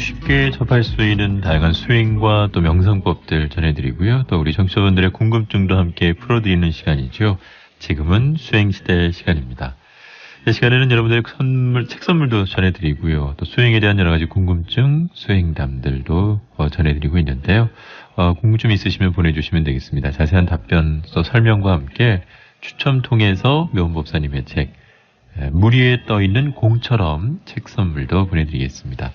쉽게 접할 수 있는 다양한 수행과 또 명상법들 전해드리고요. 또 우리 청취자분들의 궁금증도 함께 풀어드리는 시간이죠. 지금은 수행시대 시간입니다. 이 시간에는 여러분들의 책 선물도 전해드리고요. 또 수행에 대한 여러 가지 궁금증, 수행담들도 전해드리고 있는데요. 궁금증 있으시면 보내주시면 되겠습니다. 자세한 답변 또 설명과 함께 추첨 통해서 묘원법사님의 책 물 위에 떠있는 공처럼 책 선물도 보내드리겠습니다.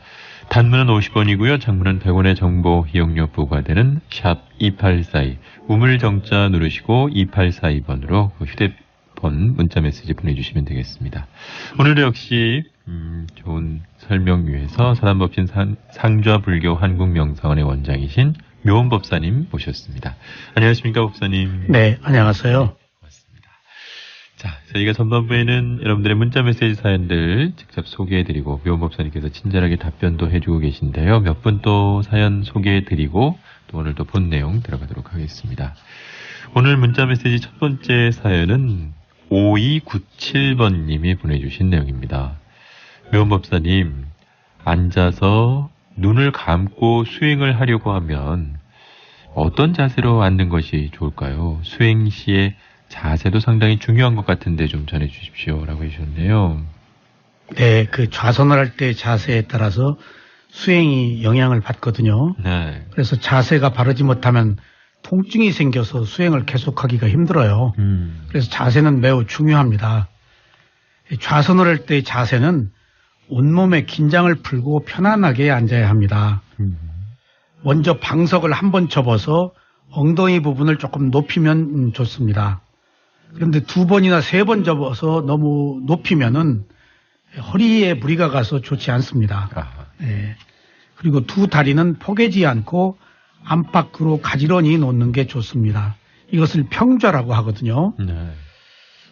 단문은 50원이고요. 장문은 100원의 정보 이용료 부과되는 샵 2842 우물정자 누르시고 2842번으로 휴대폰 문자메시지 보내주시면 되겠습니다. 오늘도 역시 좋은 설명 위해서 사단법인 상좌불교 한국명상원의 원장이신 묘원법사님 모셨습니다. 안녕하십니까 법사님. 네, 안녕하세요. 자, 저희가 전반부에는 여러분들의 문자메시지 사연들 직접 소개해드리고 묘원법사님께서 친절하게 답변도 해주고 계신데요. 몇 분 또 사연 소개해드리고 또 오늘 또 본 내용 들어가도록 하겠습니다. 오늘 문자메시지 첫 번째 사연은 5297번님이 보내주신 내용입니다. 묘원법사님, 앉아서 눈을 감고 수행을 하려고 하면 어떤 자세로 앉는 것이 좋을까요? 수행 시에 자세도 상당히 중요한 것 같은데 좀 전해주십시오 라고 해주셨네요. 네, 그 좌선을 할 때 자세에 따라서 수행이 영향을 받거든요. 네. 그래서 자세가 바르지 못하면 통증이 생겨서 수행을 계속하기가 힘들어요. 그래서 자세는 매우 중요합니다. 좌선을 할 때 자세는 온몸의 긴장을 풀고 편안하게 앉아야 합니다. 먼저 방석을 한번 접어서 엉덩이 부분을 조금 높이면 좋습니다. 그런데 2번이나 3번 접어서 너무 높이면은 허리에 무리가 가서 좋지 않습니다. 네. 그리고 두 다리는 포개지 않고 안팎으로 가지런히 놓는 게 좋습니다. 이것을 평좌라고 하거든요. 네.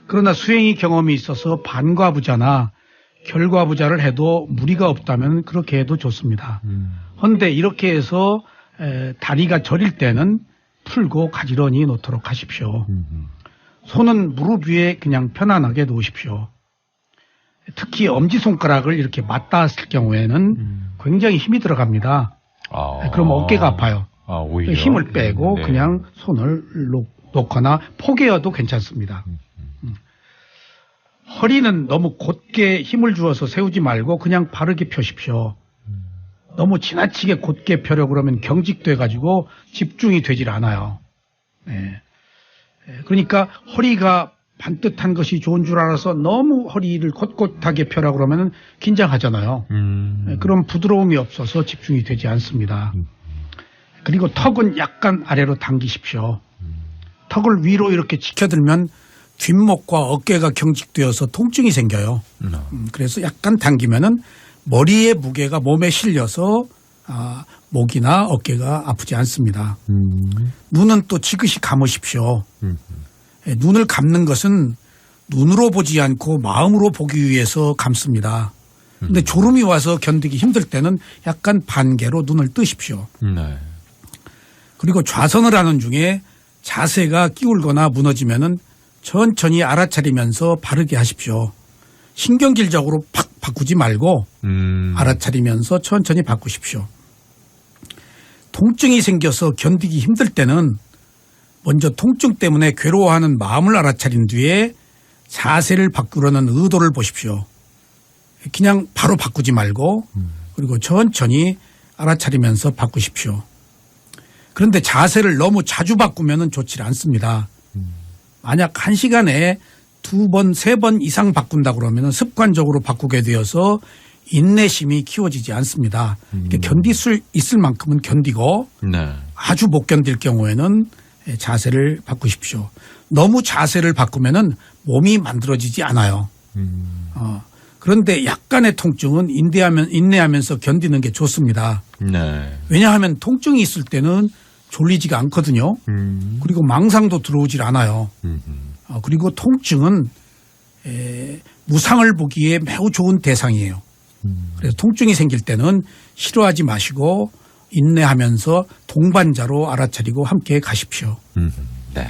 그러나 수행이 경험이 있어서 반과부자나 결과부자를 해도 무리가 없다면 그렇게 해도 좋습니다. 그런데 이렇게 해서 다리가 저릴 때는 풀고 가지런히 놓도록 하십시오. 손은 무릎 위에 그냥 편안하게 놓으십시오. 특히 엄지손가락을 이렇게 맞닿았을 경우에는 굉장히 힘이 들어갑니다. 그럼 어깨가 아파요. 오히려. 힘을 빼고 네. 그냥 손을 놓거나 포개어도 괜찮습니다. 허리는 너무 곧게 힘을 주어서 세우지 말고 그냥 바르게 펴십시오. 너무 지나치게 곧게 펴려고 그러면 경직돼가지고 집중이 되질 않아요. 네. 그러니까 허리가 반듯한 것이 좋은 줄 알아서 너무 허리를 곧곧하게 펴라고 그러면 긴장하잖아요. 그럼 부드러움이 없어서 집중이 되지 않습니다. 그리고 턱은 약간 아래로 당기십시오. 턱을 위로 이렇게 치켜들면 뒷목과 어깨가 경직되어서 통증이 생겨요. 그래서 약간 당기면은 머리의 무게가 몸에 실려서 목이나 어깨가 아프지 않습니다. 눈은 또 지그시 감으십시오. 눈을 감는 것은 눈으로 보지 않고 마음으로 보기 위해서 감습니다. 근데 졸음이 와서 견디기 힘들 때는 약간 반개로 눈을 뜨십시오. 네. 그리고 좌선을 하는 중에 자세가 끼울거나 무너지면은 천천히 알아차리면서 바르게 하십시오. 신경질적으로 팍 바꾸지 말고 알아차리면서 천천히 바꾸십시오. 통증이 생겨서 견디기 힘들 때는 먼저 통증 때문에 괴로워하는 마음을 알아차린 뒤에 자세를 바꾸려는 의도를 보십시오. 그냥 바로 바꾸지 말고 그리고 천천히 알아차리면서 바꾸십시오. 그런데 자세를 너무 자주 바꾸면 좋지 않습니다. 만약 1시간에 2번, 3번 이상 바꾼다 그러면 습관적으로 바꾸게 되어서 인내심이 키워지지 않습니다. 견딜 수 있을 만큼은 견디고 네. 아주 못 견딜 경우에는 자세를 바꾸십시오. 너무 자세를 바꾸면은 몸이 만들어지지 않아요. 그런데 약간의 통증은 인내하면서 견디는 게 좋습니다. 네. 왜냐하면 통증이 있을 때는 졸리지가 않거든요. 그리고 망상도 들어오질 않아요. 그리고 통증은 무상을 보기에 매우 좋은 대상이에요. 그래서 통증이 생길 때는 싫어하지 마시고 인내하면서 동반자로 알아차리고 함께 가십시오. 네.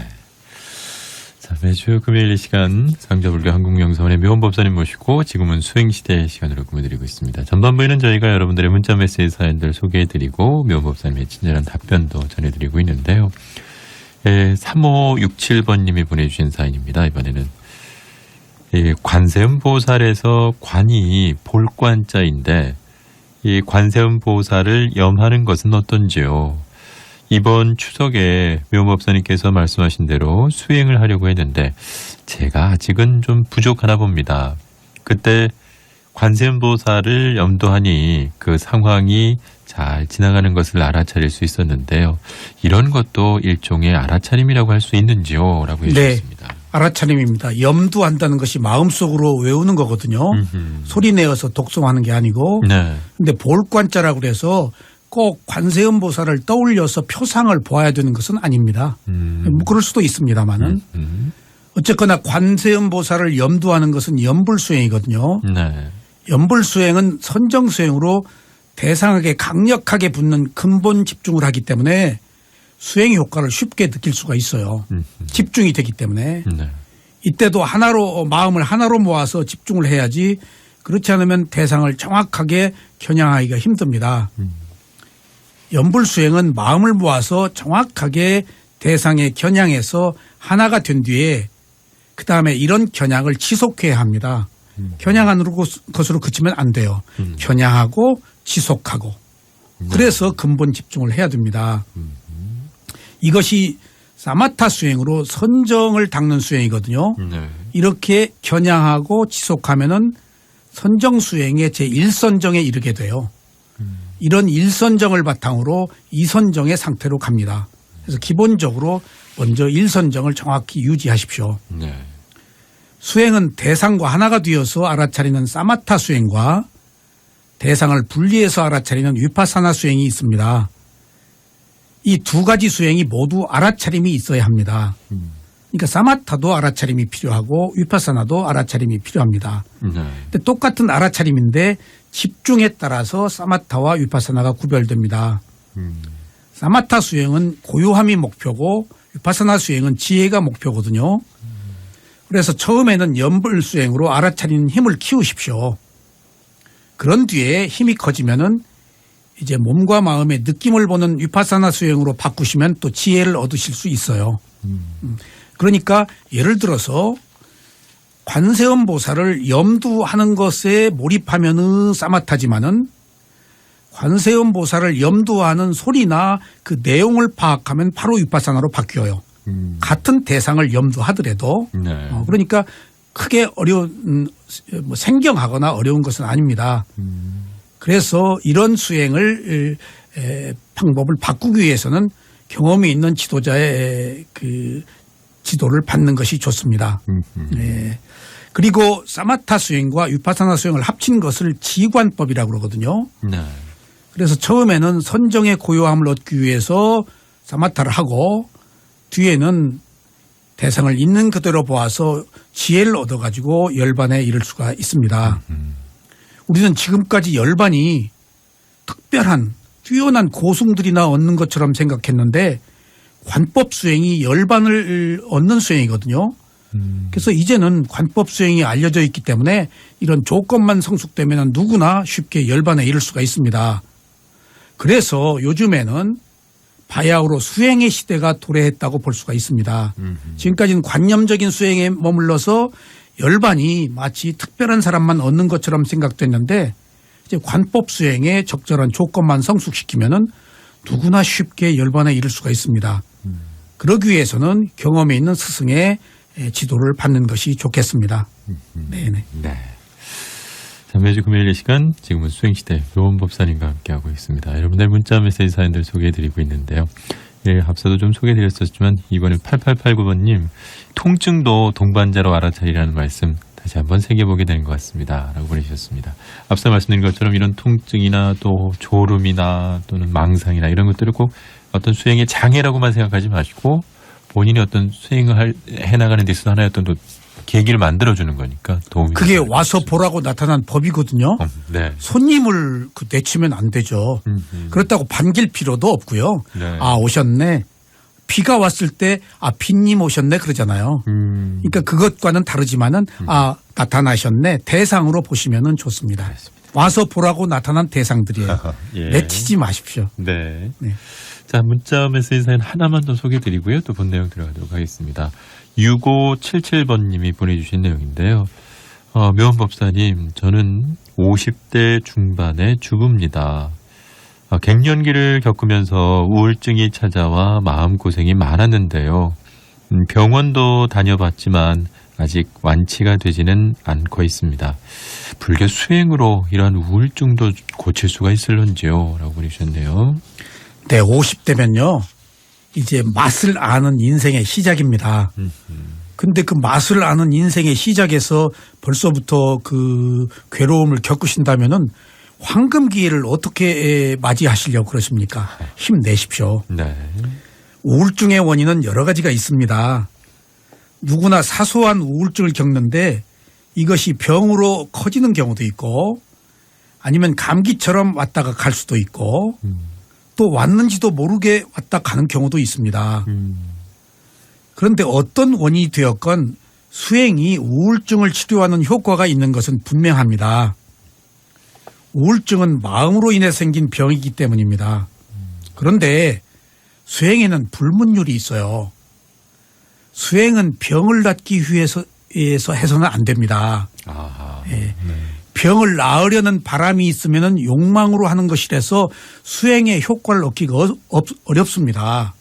자, 매주 금요일 이 시간 상자불교 한국명성원의 묘원법사님 모시고 지금은 수행시대 시간으로 꾸며드리고 있습니다. 전반부에는 저희가 여러분들의 문자 메시지 사연들 소개해드리고 묘원법사님의 친절한 답변도 전해드리고 있는데요. 3567번님이 보내주신 사연입니다. 이번에는 관세음보살에서 관이 볼관자인데 이 관세음보살을 염하는 것은 어떤지요? 이번 추석에 묘법사님께서 말씀하신 대로 수행을 하려고 했는데 제가 아직은 좀 부족하나 봅니다. 그때 관세음보살을 염도하니 그 상황이 잘 지나가는 것을 알아차릴 수 있었는데요. 이런 것도 일종의 알아차림이라고 할 수 있는지요? 라고 해주셨습니다. 네, 알아차림입니다. 염두한다는 것이 마음속으로 외우는 거거든요. 소리 내어서 독송하는 게 아니고. 네. 근데 볼관자라고 그래서 꼭 관세음보살을 떠올려서 표상을 보아야 되는 것은 아닙니다. 뭐 그럴 수도 있습니다만은 어쨌거나 관세음보살을 염두하는 것은 염불수행이거든요. 네. 염불수행은 선정수행으로 대상에게 강력하게 붙는 근본 집중을 하기 때문에 수행 효과를 쉽게 느낄 수가 있어요. 집중이 되기 때문에. 네. 이때도 하나로 마음을 하나로 모아서 집중을 해야지 그렇지 않으면 대상을 정확하게 겨냥하기가 힘듭니다. 염불수행은 마음을 모아서 정확하게 대상에 겨냥해서 하나가 된 뒤에 그다음에 이런 겨냥을 지속해야 합니다. 겨냥하는 것으로 그치면 안 돼요. 겨냥하고 지속하고 그래서 근본 집중을 해야 됩니다. 이것이 사마타 수행으로 선정을 닦는 수행이거든요. 네. 이렇게 겨냥하고 지속하면은 선정 수행의 제1선정에 이르게 돼요. 이런 1선정을 바탕으로 2선정의 상태로 갑니다. 그래서 기본적으로 먼저 1선정을 정확히 유지하십시오. 네. 수행은 대상과 하나가 되어서 알아차리는 사마타 수행과 대상을 분리해서 알아차리는 위파사나 수행이 있습니다. 이 두 가지 수행이 모두 알아차림이 있어야 합니다. 그러니까 사마타도 알아차림이 필요하고 위파사나도 알아차림이 필요합니다. 네. 근데 똑같은 알아차림인데 집중에 따라서 사마타와 위파사나가 구별됩니다. 사마타 수행은 고요함이 목표고 위파사나 수행은 지혜가 목표거든요. 그래서 처음에는 염불 수행으로 알아차리는 힘을 키우십시오. 그런 뒤에 힘이 커지면은 이제 몸과 마음의 느낌을 보는 위파사나 수행으로 바꾸시면 또 지혜를 얻으실 수 있어요. 그러니까 예를 들어서 관세음보살을 염두하는 것에 몰입하면은 사마타지만은 관세음보살을 염두하는 소리나 그 내용을 파악하면 바로 위파사나로 바뀌어요. 같은 대상을 염두하더라도 네. 그러니까 크게 어려운 생경하거나 어려운 것은 아닙니다. 그래서 이런 수행을 방법을 바꾸기 위해서는 경험이 있는 지도자의 그 지도를 받는 것이 좋습니다. 네. 그리고 사마타 수행과 위파사나 수행을 합친 것을 지관법이라고 그러거든요. 네. 그래서 처음에는 선정의 고요함을 얻기 위해서 사마타를 하고 뒤에는 대상을 있는 그대로 보아서 지혜를 얻어가지고 열반에 이를 수가 있습니다. 우리는 지금까지 열반이 특별한 뛰어난 고승들이나 얻는 것처럼 생각했는데 관법 수행이 열반을 얻는 수행이거든요. 그래서 이제는 관법 수행이 알려져 있기 때문에 이런 조건만 성숙되면 누구나 쉽게 열반에 이를 수가 있습니다. 그래서 요즘에는 바야흐로 수행의 시대가 도래했다고 볼 수가 있습니다. 지금까지는 관념적인 수행에 머물러서 열반이 마치 특별한 사람만 얻는 것처럼 생각됐는데 이제 관법 수행에 적절한 조건만 성숙시키면은 누구나 쉽게 열반에 이를 수가 있습니다. 그러기 위해서는 경험에 있는 스승의 지도를 받는 것이 좋겠습니다. 네네. 네. 자, 매주 금요일 이 시간 지금은 수행시대 묘원법사님과 함께하고 있습니다. 여러분들 문자 메시지 사연들 소개해드리고 있는데요. 예, 앞서도 좀 소개해드렸었지만 이번에 8889번님 통증도 동반자로 알아차리라는 말씀 다시 한번 새겨보게 되는 것 같습니다. 라고 보내주셨습니다. 앞서 말씀드린 것처럼 이런 통증이나 또 졸음이나 또는 망상이나 이런 것들을 꼭 어떤 수행의 장애라고만 생각하지 마시고 본인이 어떤 수행을 해나가는 데 있어서 하나의 어떤 또 계기를 만들어주는 거니까 도움이 그게 와서 보라고 나타난 법이거든요. 네. 손님을 내치면 안 되죠. 그렇다고 반길 필요도 없고요. 네. 아 오셨네. 비가 왔을 때 비님 오셨네 그러잖아요. 그러니까 그것과는 다르지만은 나타나셨네 대상으로 보시면은 좋습니다. 알겠습니다. 와서 보라고 나타난 대상들이에요. 예. 내치지 마십시오. 네. 네. 자, 문자 메시지 사연 하나만 더 소개해드리고요. 또 본 내용 들어가도록 하겠습니다. 6577번님이 보내주신 내용인데요. 묘원법사님, 저는 50대 중반의 주부입니다. 갱년기를 겪으면서 우울증이 찾아와 마음고생이 많았는데요. 병원도 다녀봤지만 아직 완치가 되지는 않고 있습니다. 불교 수행으로 이러한 우울증도 고칠 수가 있을런지요? 라고 보내주셨네요. 네, 50대면요. 이제 맛을 아는 인생의 시작입니다. 근데 그 맛을 아는 인생의 시작에서 벌써부터 그 괴로움을 겪으신다면은 황금 기회를 어떻게 맞이하시려고 그러십니까? 힘내십시오. 네. 우울증의 원인은 여러 가지가 있습니다. 누구나 사소한 우울증을 겪는데 이것이 병으로 커지는 경우도 있고 아니면 감기처럼 왔다가 갈 수도 있고 또 왔는지도 모르게 왔다 가는 경우도 있습니다. 그런데 어떤 원인이 되었건 수행이 우울증을 치료하는 효과가 있는 것은 분명합니다. 우울증은 마음으로 인해 생긴 병이기 때문입니다. 그런데 수행에는 불문율이 있어요. 수행은 병을 낫기 위해서 해서는 안 됩니다. 네. 병을 나으려는 바람이 있으면 욕망으로 하는 것이라서 수행의 효과를 얻기가 어렵습니다.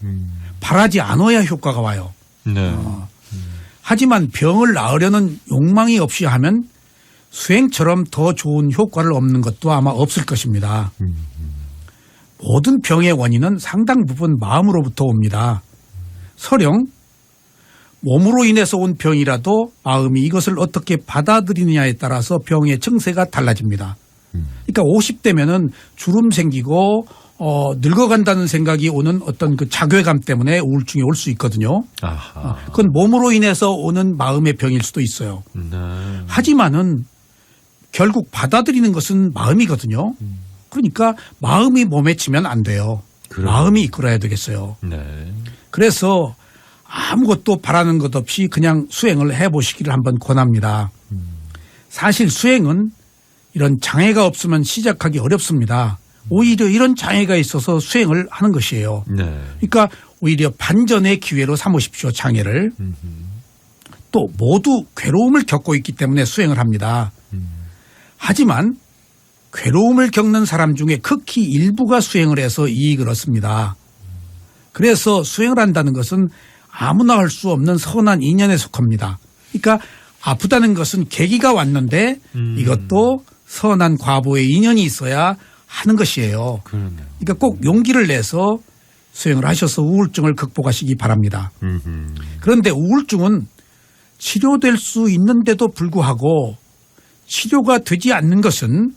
바라지 않아야 효과가 와요. 네. 하지만 병을 나으려는 욕망이 없이 하면 수행처럼 더 좋은 효과를 얻는 것도 아마 없을 것입니다. 모든 병의 원인은 상당 부분 마음으로부터 옵니다. 설령 몸으로 인해서 온 병이라도 마음이 이것을 어떻게 받아들이느냐에 따라서 병의 증세가 달라집니다. 그러니까 50대면은 주름 생기고 늙어간다는 생각이 오는 어떤 그 자괴감 때문에 우울증이 올 수 있거든요. 그건 몸으로 인해서 오는 마음의 병일 수도 있어요. 네. 하지만은 결국 받아들이는 것은 마음이거든요. 그러니까 마음이 몸에 치면 안 돼요. 마음이 이끌어야 되겠어요. 네. 그래서 아무것도 바라는 것 없이 그냥 수행을 해보시기를 한번 권합니다. 사실 수행은 이런 장애가 없으면 시작하기 어렵습니다. 오히려 이런 장애가 있어서 수행을 하는 것이에요. 네. 그러니까 오히려 반전의 기회로 삼으십시오. 장애를. 또 모두 괴로움을 겪고 있기 때문에 수행을 합니다. 하지만 괴로움을 겪는 사람 중에 극히 일부가 수행을 해서 이익을 얻습니다. 그래서 수행을 한다는 것은 아무나 할 수 없는 선한 인연에 속합니다. 그러니까 아프다는 것은 계기가 왔는데 이것도 선한 과보의 인연이 있어야 하는 것이에요. 그러네요. 그러니까 꼭 용기를 내서 수행을 하셔서 우울증을 극복하시기 바랍니다. 그런데 우울증은 치료될 수 있는데도 불구하고 치료가 되지 않는 것은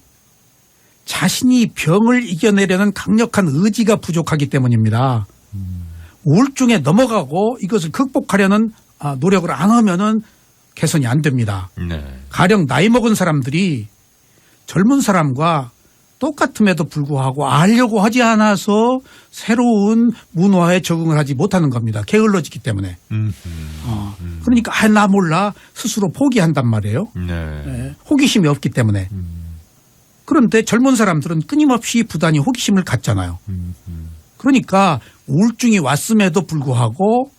자신이 병을 이겨내려는 강력한 의지가 부족하기 때문입니다. 우울증에 넘어가고 이것을 극복하려는 노력을 안 하면은 개선이 안 됩니다. 네. 가령 나이 먹은 사람들이 젊은 사람과 똑같음에도 불구하고 알려고 하지 않아서 새로운 문화에 적응을 하지 못하는 겁니다. 게을러지기 때문에. 그러니까 나 몰라 스스로 포기한단 말이에요. 네. 호기심이 없기 때문에. 그런데 젊은 사람들은 끊임없이 부단히 호기심을 갖잖아요. 그러니까 우울증이 왔음에도 불구하고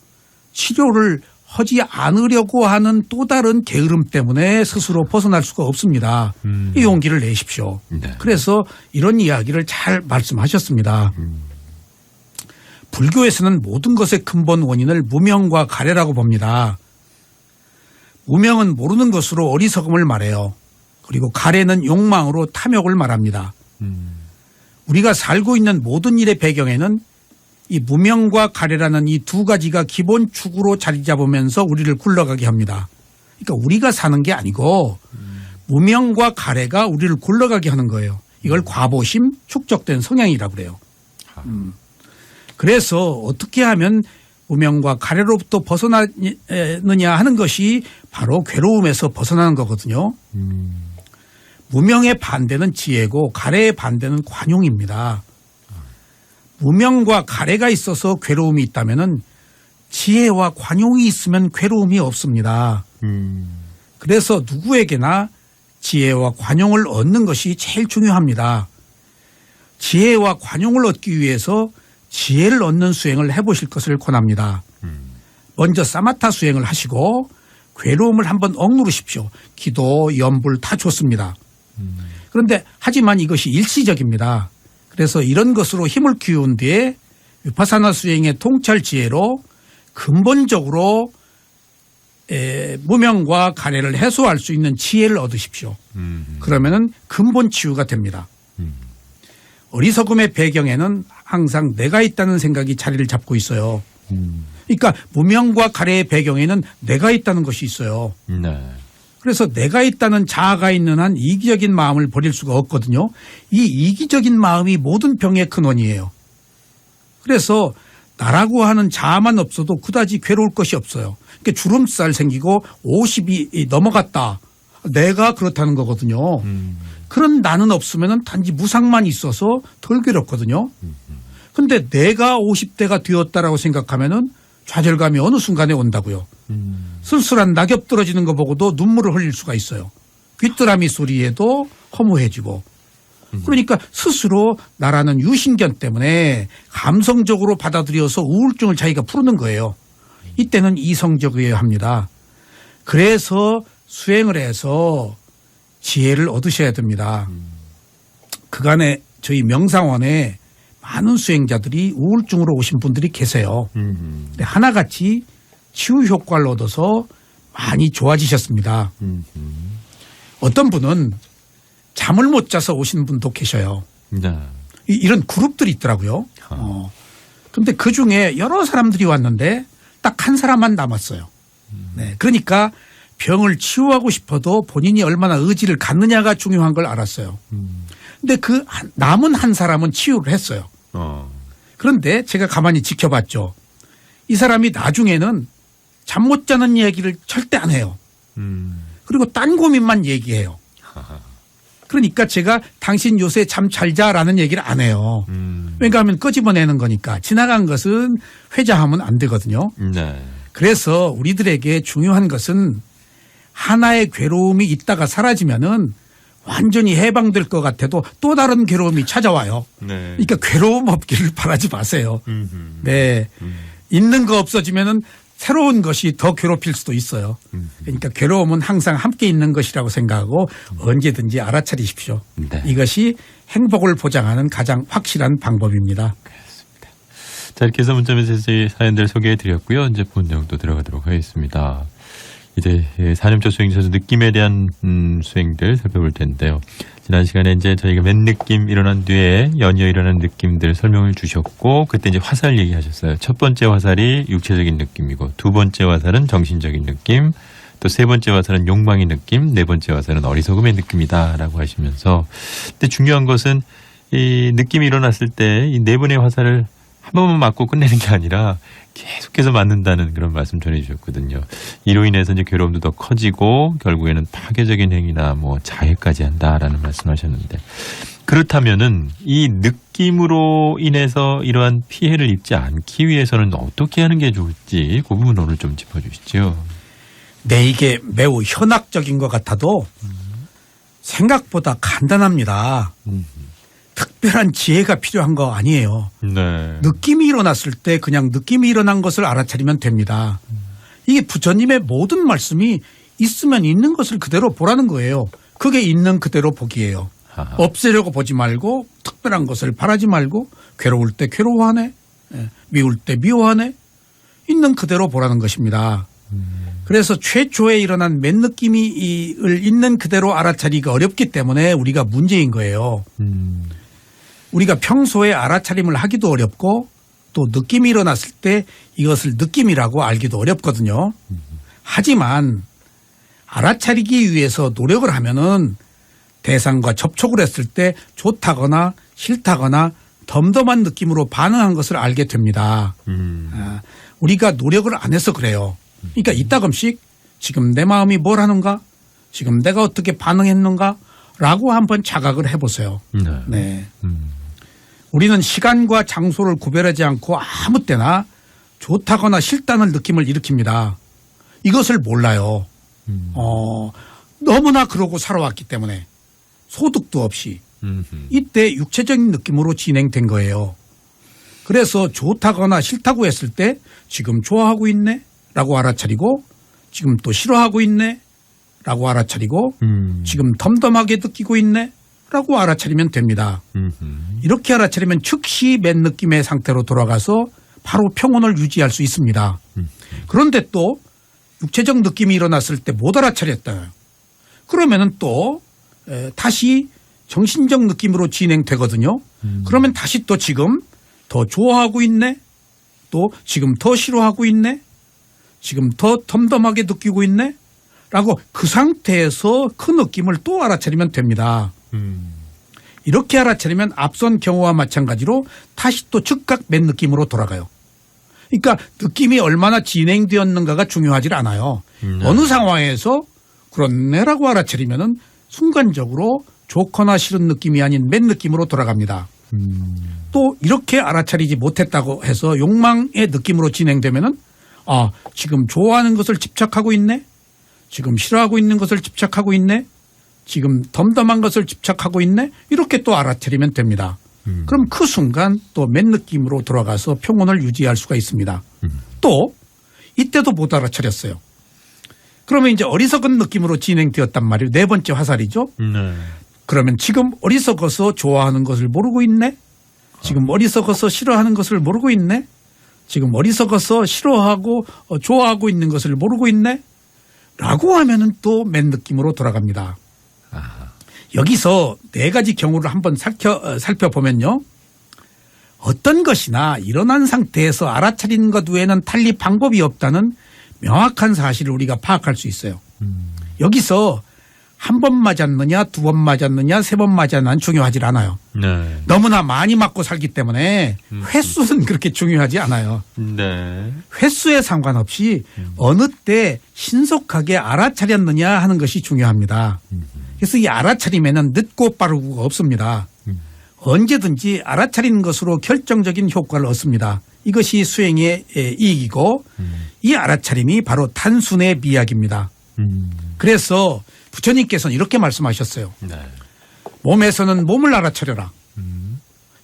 치료를 하지 않으려고 하는 또 다른 게으름 때문에 스스로 벗어날 수가 없습니다. 이 용기를 내십시오. 네. 그래서 이런 이야기를 잘 말씀하셨습니다. 불교에서는 모든 것의 근본 원인을 무명과 가래라고 봅니다. 무명은 모르는 것으로 어리석음을 말해요. 그리고 가래는 욕망으로 탐욕을 말합니다. 우리가 살고 있는 모든 일의 배경에는 이 무명과 가래라는 이 두 가지가 기본 축으로 자리 잡으면서 우리를 굴러가게 합니다. 그러니까 우리가 사는 게 아니고 무명과 가래가 우리를 굴러가게 하는 거예요. 이걸 과보심, 축적된 성향이라고 그래요. 그래서 어떻게 하면 무명과 가래로부터 벗어나느냐 하는 것이 바로 괴로움에서 벗어나는 거거든요. 무명의 반대는 지혜고 가래의 반대는 관용입니다. 무명과 가래가 있어서 괴로움이 있다면은 지혜와 관용이 있으면 괴로움이 없습니다. 그래서 누구에게나 지혜와 관용을 얻는 것이 제일 중요합니다. 지혜와 관용을 얻기 위해서 지혜를 얻는 수행을 해보실 것을 권합니다. 먼저 사마타 수행을 하시고 괴로움을 한번 억누르십시오. 기도, 염불 다 좋습니다. 그런데 하지만 이것이 일시적입니다. 그래서 이런 것으로 힘을 키운 뒤에 위파사나 수행의 통찰 지혜로 근본적으로 무명과 가래를 해소할 수 있는 지혜를 얻으십시오. 그러면은 근본 치유가 됩니다. 어리석음의 배경에는 항상 내가 있다는 생각이 자리를 잡고 있어요. 그러니까 무명과 가래의 배경에는 내가 있다는 것이 있어요. 네. 그래서 내가 있다는 자아가 있는 한 이기적인 마음을 버릴 수가 없거든요. 이 이기적인 마음이 모든 병의 근원이에요. 그래서 나라고 하는 자아만 없어도 그다지 괴로울 것이 없어요. 그러니까 주름살 생기고 50이 넘어갔다. 내가 그렇다는 거거든요. 그런 나는 없으면 단지 무상만 있어서 덜 괴롭거든요. 그런데 내가 50대가 되었다라고 생각하면은 좌절감이 어느 순간에 온다고요. 쓸쓸한 낙엽 떨어지는 거 보고도 눈물을 흘릴 수가 있어요. 귀뚜라미 소리에도 허무해지고. 그러니까 스스로 나라는 유신견 때문에 감성적으로 받아들여서 우울증을 자기가 푸는 거예요. 이때는 이성적이어야 합니다. 그래서 수행을 해서 지혜를 얻으셔야 됩니다. 그간에 저희 명상원에 많은 수행자들이 우울증으로 오신 분들이 계세요. 근데 하나같이 치유 효과를 얻어서 많이 좋아지셨습니다. 어떤 분은 잠을 못 자서 오시는 분도 계셔요. 네. 이런 그룹들이 있더라고요. 그런데 그중에 여러 사람들이 왔는데 딱 한 사람만 남았어요. 네. 그러니까 병을 치유하고 싶어도 본인이 얼마나 의지를 갖느냐가 중요한 걸 알았어요. 근데 그 남은 한 사람은 치유를 했어요. 그런데 제가 가만히 지켜봤죠. 이 사람이 나중에는 잠 못 자는 얘기를 절대 안 해요. 그리고 딴 고민만 얘기해요. 그러니까 제가 당신 요새 잠 잘 자라는 얘기를 안 해요. 왜냐하면 끄집어내는 거니까. 지나간 것은 회자하면 안 되거든요. 네. 그래서 우리들에게 중요한 것은 하나의 괴로움이 있다가 사라지면은 완전히 해방될 것 같아도 또 다른 괴로움이 찾아와요. 네. 그러니까 괴로움 없기를 바라지 마세요. 네. 있는 거 없어지면은 새로운 것이 더 괴롭힐 수도 있어요. 그러니까 괴로움은 항상 함께 있는 것이라고 생각하고 언제든지 알아차리십시오. 네. 이것이 행복을 보장하는 가장 확실한 방법입니다. 그렇습니다. 자, 이렇게 해서 문자메시지 저희 사연들 소개해 드렸고요. 이제 본 내용도 들어가도록 하겠습니다. 이제 사념초 수행에서 느낌에 대한 수행들 살펴볼 텐데요. 지난 시간에 이제 저희가 맨 느낌 일어난 뒤에 연이어 일어난 느낌들 설명을 주셨고, 그때 이제 화살 얘기하셨어요. 첫 번째 화살이 육체적인 느낌이고, 두 번째 화살은 정신적인 느낌, 또 세 번째 화살은 욕망의 느낌, 네 번째 화살은 어리석음의 느낌이다라고 하시면서, 근데 중요한 것은 이 느낌이 일어났을 때 이 네 번의 화살을 한 번만 맞고 끝내는 게 아니라 계속해서 맞는다는 그런 말씀 전해주셨거든요. 이로 인해서 이제 괴로움도 더 커지고 결국에는 파괴적인 행위나 뭐 자해까지 한다라는 말씀하셨는데, 그렇다면은 이 느낌으로 인해서 이러한 피해를 입지 않기 위해서는 어떻게 하는 게 좋을지 그 부분 오늘 좀 짚어주시죠. 네, 이게 매우 현학적인 것 같아도 생각보다 간단합니다. 특별한 지혜가 필요한 거 아니에요. 네. 느낌이 일어났을 때 그냥 느낌이 일어난 것을 알아차리면 됩니다. 이게 부처님의 모든 말씀이 있으면 있는 것을 그대로 보라는 거예요. 그게 있는 그대로 보기예요. 하하. 없애려고 보지 말고 특별한 것을 바라지 말고 괴로울 때 괴로워하네, 미울 때 미워하네, 있는 그대로 보라는 것입니다. 그래서 최초에 일어난 맨 느낌이 있는 그대로 알아차리기가 어렵기 때문에 우리가 문제인 거예요. 우리가 평소에 알아차림을 하기도 어렵고 또 느낌이 일어났을 때 이것을 느낌이라고 알기도 어렵거든요. 하지만 알아차리기 위해서 노력을 하면은 대상과 접촉을 했을 때 좋다거나 싫다거나 덤덤한 느낌으로 반응한 것을 알게 됩니다. 우리가 노력을 안 해서 그래요. 그러니까 이따금씩 지금 내 마음이 뭘 하는가? 지금 내가 어떻게 반응했는가? 라고 한번 자각을 해보세요. 네. 우리는 시간과 장소를 구별하지 않고 아무 때나 좋다거나 싫다는 느낌을 일으킵니다. 이것을 몰라요. 너무나 그러고 살아왔기 때문에 소득도 없이 이때 육체적인 느낌으로 진행된 거예요. 그래서 좋다거나 싫다고 했을 때 지금 좋아하고 있네 라고 알아차리고 지금 또 싫어하고 있네 라고 알아차리고 지금 덤덤하게 느끼고 있네 라고 알아차리면 됩니다. 이렇게 알아차리면 즉시 맨 느낌의 상태로 돌아가서 바로 평온을 유지할 수 있습니다. 그런데 또 육체적 느낌이 일어났을 때 못 알아차렸다. 그러면은 또 다시 정신적 느낌으로 진행되거든요. 그러면 다시 또 지금 더 좋아하고 있네, 또 지금 더 싫어하고 있네, 지금 더 덤덤하게 느끼고 있네 라고 그 상태에서 그 느낌을 또 알아차리면 됩니다. 이렇게 알아차리면 앞선 경우와 마찬가지로 다시 또 즉각 맨 느낌으로 돌아가요. 그러니까 느낌이 얼마나 진행되었는가가 중요하지 않아요. 어느 상황에서 그렇네라고 알아차리면은 순간적으로 좋거나 싫은 느낌이 아닌 맨 느낌으로 돌아갑니다. 또 이렇게 알아차리지 못했다고 해서 욕망의 느낌으로 진행되면은 지금 좋아하는 것을 집착하고 있네, 지금 싫어하고 있는 것을 집착하고 있네, 지금 덤덤한 것을 집착하고 있네, 이렇게 또 알아차리면 됩니다. 그럼 그 순간 또 맨 느낌으로 돌아가서 평온을 유지할 수가 있습니다. 또 이때도 못 알아차렸어요. 그러면 이제 어리석은 느낌으로 진행되었단 말이에요. 네 번째 화살이죠. 네. 그러면 지금 어리석어서 좋아하는 것을 모르고 있네, 지금 어리석어서 싫어하는 것을 모르고 있네, 지금 어리석어서 싫어하고 좋아하고 있는 것을 모르고 있네 라고 하면은 또 맨 느낌으로 돌아갑니다. 여기서 네 가지 경우를 한번 살펴보면요. 어떤 것이나 일어난 상태에서 알아차리는 것 외에는 달리 방법이 없다는 명확한 사실을 우리가 파악할 수 있어요. 여기서 한 번 맞았느냐, 두 번 맞았느냐, 세 번 맞았느냐는 중요하지 않아요. 네. 너무나 많이 맞고 살기 때문에 횟수는 그렇게 중요하지 않아요. 네. 횟수에 상관없이 어느 때 신속하게 알아차렸느냐 하는 것이 중요합니다. 그래서 이 알아차림에는 늦고 빠르고가 없습니다. 언제든지 알아차리는 것으로 결정적인 효과를 얻습니다. 이것이 수행의 이익이고 이 알아차림이 바로 단순의 미학입니다. 그래서 부처님께서는 이렇게 말씀하셨어요. 네. 몸에서는 몸을 알아차려라.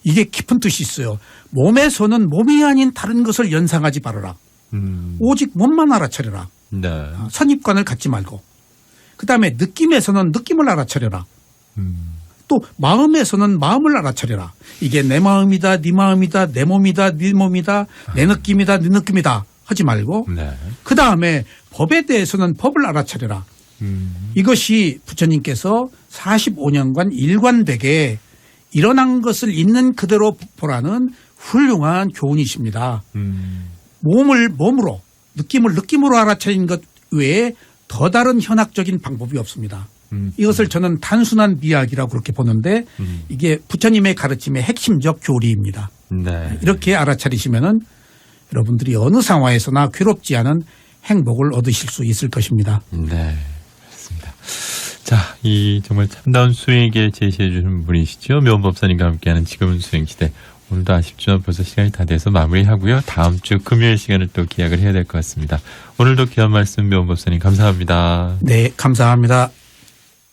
이게 깊은 뜻이 있어요. 몸에서는 몸이 아닌 다른 것을 연상하지 말아라. 오직 몸만 알아차려라. 네. 선입관을 갖지 말고. 그다음에 느낌에서는 느낌을 알아차려라. 또 마음에서는 마음을 알아차려라. 이게 내 마음이다, 네 마음이다, 내 몸이다, 네 몸이다, 내 느낌이다, 네 느낌이다 하지 말고 네. 그다음에 법에 대해서는 법을 알아차려라. 이것이 부처님께서 45년간 일관되게 일어난 것을 있는 그대로 보라는 훌륭한 교훈이십니다. 몸을 몸으로, 느낌을 느낌으로 알아차리는 것 외에 더 다른 현학적인 방법이 없습니다. 이것을 저는 단순한 미학이라고 그렇게 보는데 이게 부처님의 가르침의 핵심적 교리입니다. 네. 이렇게 알아차리시면은 여러분들이 어느 상황에서나 괴롭지 않은 행복을 얻으실 수 있을 것입니다. 네. 그렇습니다. 자, 이 정말 참다운 수행에게 제시해 주신 분이시죠. 묘원법사님과 함께하는 지금은 수행시대. 오늘도 아쉽지만 벌써 시간이 다 돼서 마무리하고요. 다음 주 금요일 시간을 또 기약을 해야 될 것 같습니다. 오늘도 귀한 말씀 묘원법사님 감사합니다. 네, 감사합니다.